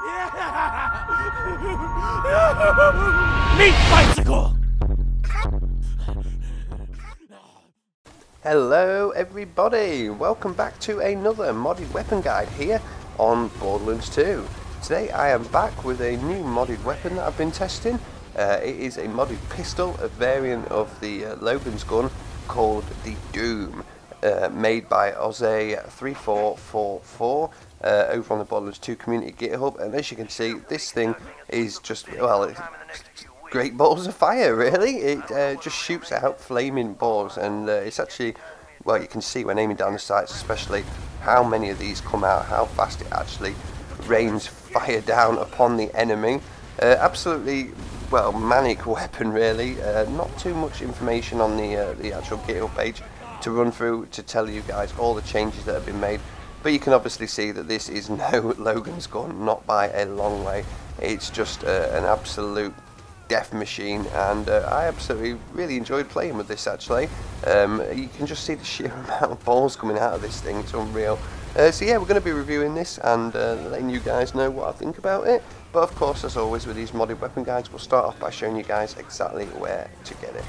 Meat bicycle! Hello everybody, welcome back to another modded weapon guide here on Borderlands 2. Today I am back with a new modded weapon that I've been testing. It is a modded pistol, a variant of the Logan's gun called the Doom, made by Oze3444 over on the Borderlands 2 community GitHub, and as you can see this thing is just, well, it's great balls of fire really. It just shoots out flaming balls, and it's actually, well, you can see when aiming down the sights especially how many of these come out, how fast it actually rains fire down upon the enemy. Absolutely, well, manic weapon really. Not too much information on the actual Github page to run through to tell you guys all the changes that have been made, but you can obviously see that this is no Logan's gun, not by a long way. It's just an absolute death machine, and I absolutely really enjoyed playing with this actually. You can just see the sheer amount of balls coming out of this thing, it's unreal. So yeah, we're going to be reviewing this and letting you guys know what I think about it, but of course, as always with these modded weapon guides, we'll start off by showing you guys exactly where to get it.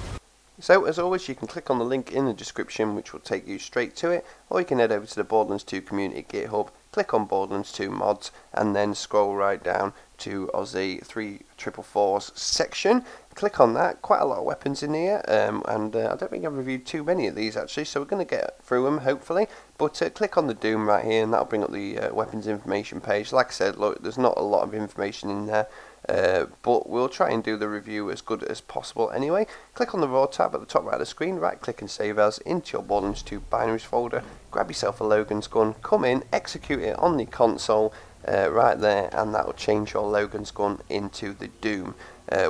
So as always, you can click on the link in the description which will take you straight to it, or you can head over to the Borderlands 2 community GitHub, click on Borderlands 2 mods, and then scroll right down to Oze3444's section. Click on that, quite a lot of weapons in here, and I don't think I've reviewed too many of these actually, so we're going to get through them hopefully, but click on the Doom right here and that'll bring up the weapons information page. Like I said, look, there's not a lot of information in there, but we'll try and do the review as good as possible anyway. Click on the Raw tab at the top right of the screen, right click and save as into your Borderlands 2 binaries folder, grab yourself a Logan's gun, come in, execute it on the console, right there, and that will change your Logan's gun into the Doom,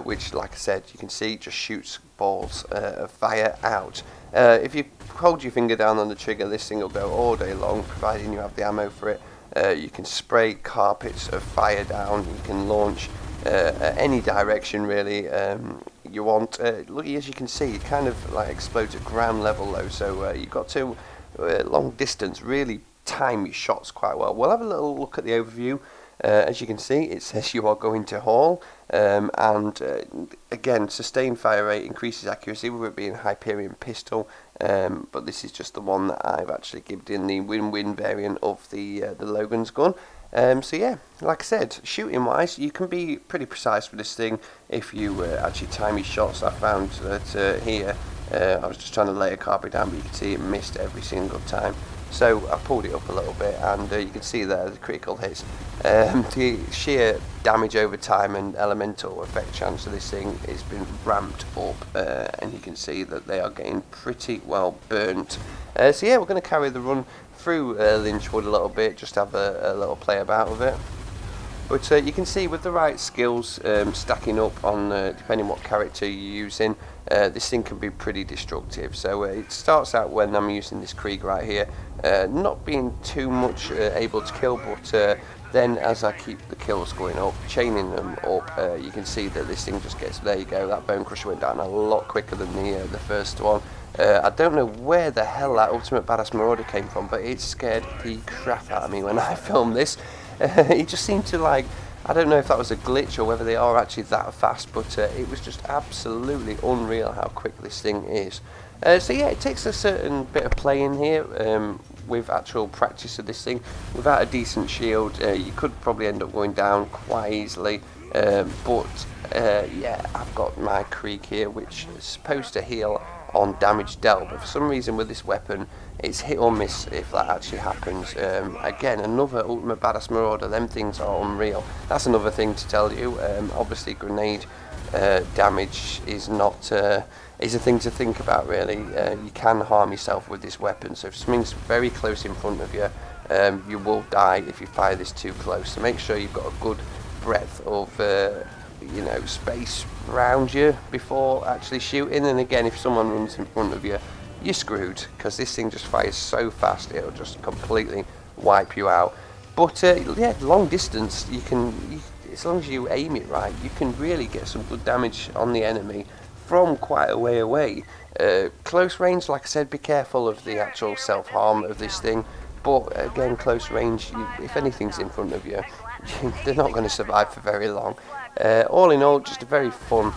which, like I said, you can see just shoots balls of fire out. If you hold your finger down on the trigger, this thing will go all day long, providing you have the ammo for it. You can spray carpets of fire down, you can launch any direction really you want. Look, as you can see, it kind of like explodes at ground level though, so you've got to long distance really time your shots quite well. We'll have a little look at the overview. As you can see, it says you are going to haul, and again, sustained fire rate increases accuracy with it being a Hyperion pistol, but this is just the one that I've actually given in the win-win variant of the Logan's gun. So yeah, like I said, shooting wise, you can be pretty precise with this thing if you actually time your shots. I found that here, I was just trying to lay a carpet down, but you can see it missed every single time. So I pulled it up a little bit, and you can see there the critical hits. The sheer damage over time and elemental effect chance of this thing has been ramped up, and you can see that they are getting pretty well burnt. So yeah, we're going to carry the run through Lynchwood a little bit, just have a little play about with it. But you can see with the right skills stacking up on depending what character you're using, this thing can be pretty destructive. So it starts out when I'm using this Krieg right here, not being too much able to kill, but then as I keep the kills going up, chaining them up, you can see that this thing just gets, there you go, that Bone Crusher went down a lot quicker than the first one. I don't know where the hell that Ultimate Badass Marauder came from, but it scared the crap out of me when I filmed this. It just seemed to, like, I don't know if that was a glitch or whether they are actually that fast, but it was just absolutely unreal how quick this thing is. So yeah, it takes a certain bit of playing here with actual practice of this thing. Without a decent shield, you could probably end up going down quite easily, but yeah, I've got my Krieg here, which is supposed to heal on damage dealt, but for some reason with this weapon it's hit or miss if that actually happens. Again, another Ultimate Badass Marauder, them things are unreal. That's another thing to tell you. Obviously grenade damage is not is a thing to think about really. You can harm yourself with this weapon, so if something's very close in front of you, you will die if you fire this too close. So make sure you've got a good breadth of you know, space around you before actually shooting. And again, if someone runs in front of you, you're screwed, because this thing just fires so fast it'll just completely wipe you out. But yeah, long distance, you can, as long as you aim it right, you can really get some good damage on the enemy from quite a way away. Close range, like I said, be careful of the actual self-harm of this thing. but again, close range, if anything's in front of you, they're not going to survive for very long. All in all, just a very fun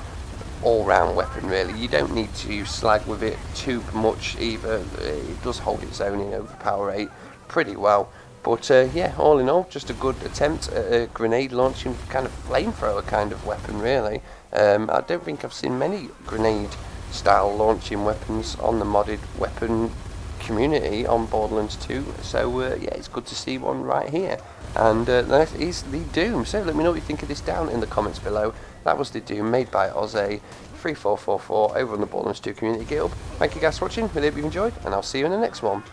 all-round weapon really. You don't need to slag with it too much either. It does hold its own in overpower rate pretty well. But yeah, all in all, just a good attempt at a grenade launching kind of flamethrower kind of weapon really. I don't think I've seen many grenade style launching weapons on the modded weapon community on Borderlands 2, so yeah, it's good to see one right here. And that is the Doom. So let me know what you think of this down in the comments below. That was the Doom, made by Oze3444 over on the Borderlands 2 community Github. Thank you guys for watching, we hope you enjoyed, and I'll see you in the next one.